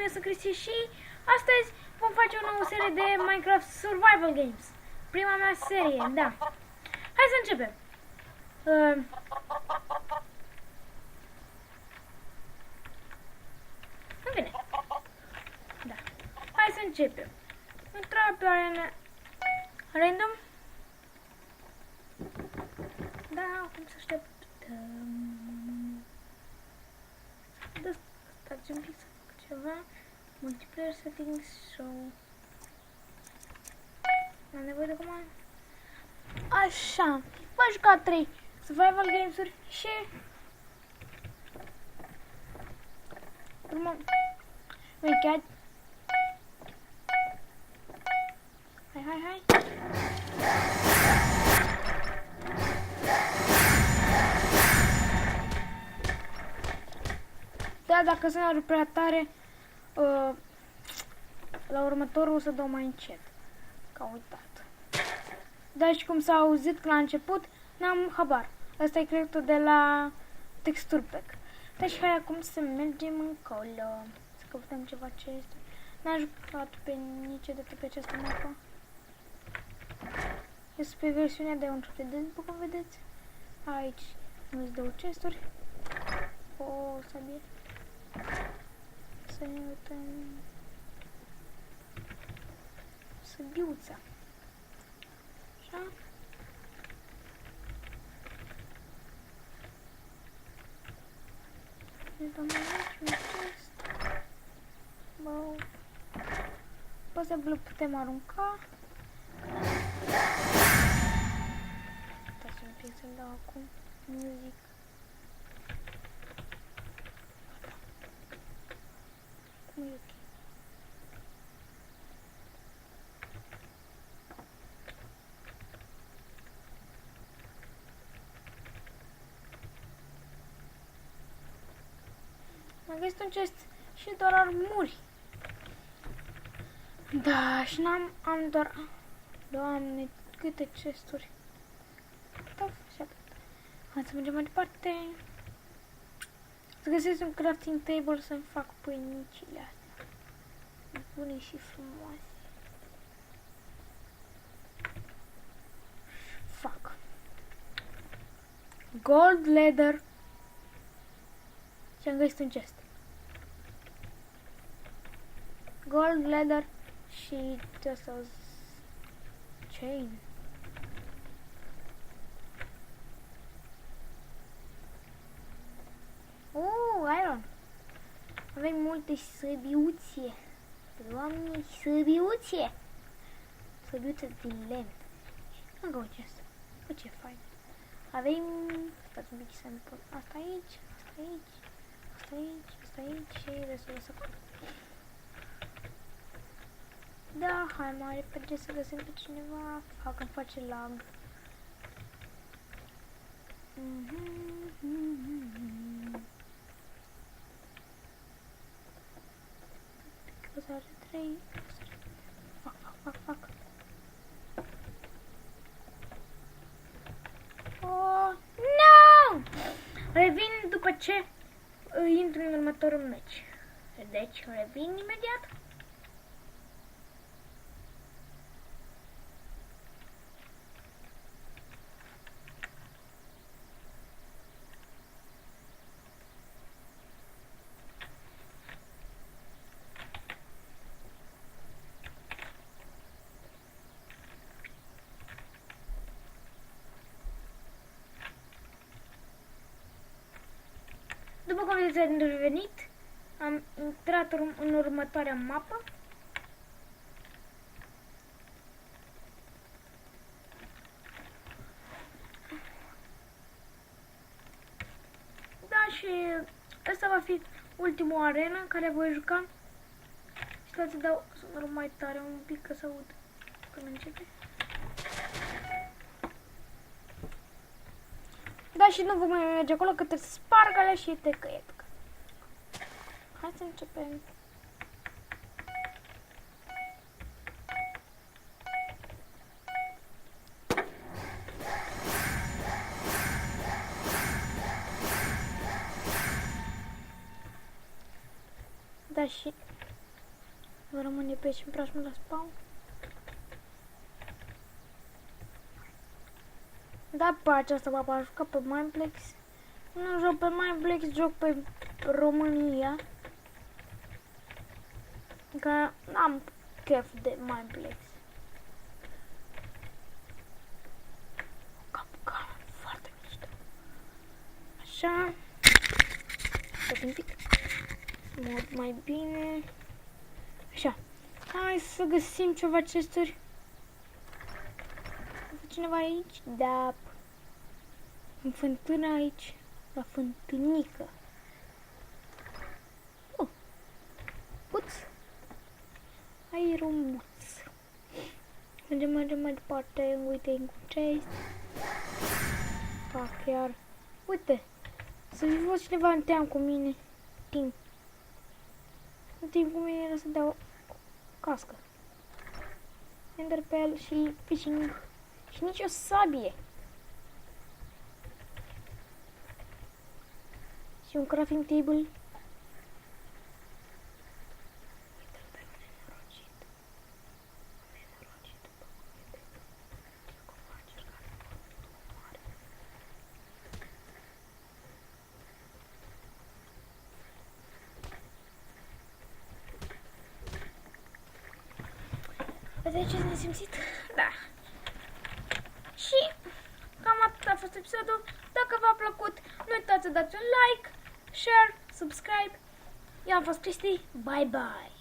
eu sunt Cristi și astăzi vom face o nouă serie de Minecraft Survival Games. Prima mea serie, da. Hai să începem. În fine. Da. Hai să începem. Intrăm pe arena random. Da, acum să așteptăm. Stați un pic să fac ceva. Multiplayer settings, show. Am nevoie de comandă. Așa. V-aș juca 3 survival games-uri și urmă. Hai. Da, dacă sunt prea tare, la următorul o să dau mai încet. Că am uitat. Dar și cum s-a auzit la început, n-am habar. Asta e creatul de la Texture Pack. Deci hai acum să mergem încolo. Să căutăm ceva ce este. N-am jucat pe niciodată pe această mapă. Este pe versiunea de Uncharted, după cum vedeți. Aici aveți două chesturi. O sabie. Să ne uităm. Săbiuța. Așa. Ne dăm aici un chest. Wow. Poate să putem arunca. Uitați un pic să-mi dau acum muzic. Cum e ok? Am găsit un chest și doar armuri. Da, și am doar... Doamne, câte chesturi. Da, așa. Hai să mergem mai departe. Să găsesc un crafting table să-mi fac pâinicile astea. Bune și frumoase. Fac. Gold leather. Și am găsit un chest. Gold leather și just a chain. Iron. Avem multe săbiuțe. Doamne, săbiuțe. Săbiuțe din lemn. Și încă un chest. Bă, ce fain. Avem... Stați un pic să-mi pun asta aici, asta aici, asta aici, asta aici și restul să fac. Da, hai mai repede să găsim pe cineva. Fac îmi face lag. Căzare 3. Fac. Oh, no! Revin după ce intru în următorul meci. Deci, revin imediat. După cum vedeți, am revenit, am intrat în următoarea mapă. Da, și ăsta va fi ultimul arena în care voi juca. Și să dau sonorul mai tare un pic ca să aud când începe. Da, și nu vom mai merge acolo că te sparg alea și te căiet. Hai să începem. Da, și Vă rămâne pe aici în preajmă la spawn. Da, pe această mapă aș juca pe Mineplex. Nu joc pe Mineplex, joc pe România. Că n-am chef de Mineplex. Capcan, foarte mișto. Așa. Stai un pic. Mod mai bine. Așa. Hai să găsim ceva chesturi. Cineva aici? Da. În fântână aici. La fântânică. Puț. Aerumuț. Mergem mai departe. Uite, în chest. Fac chiar. Uite. Să fi fost cineva în team cu mine. Timp. În timp cu mine era să dau o cască. Enderpearl și fishing. Și nici o sabie. Și un crafting table. Uite-l pe un nenorocit. Un nenorocit. Uite. Cum a încercat mare. Vedeți ce ne simțit? Da. Și cam atât a fost episodul. Dacă v-a plăcut, nu uitați să dați un like, share, subscribe. Eu am fost Cristi. Bye bye!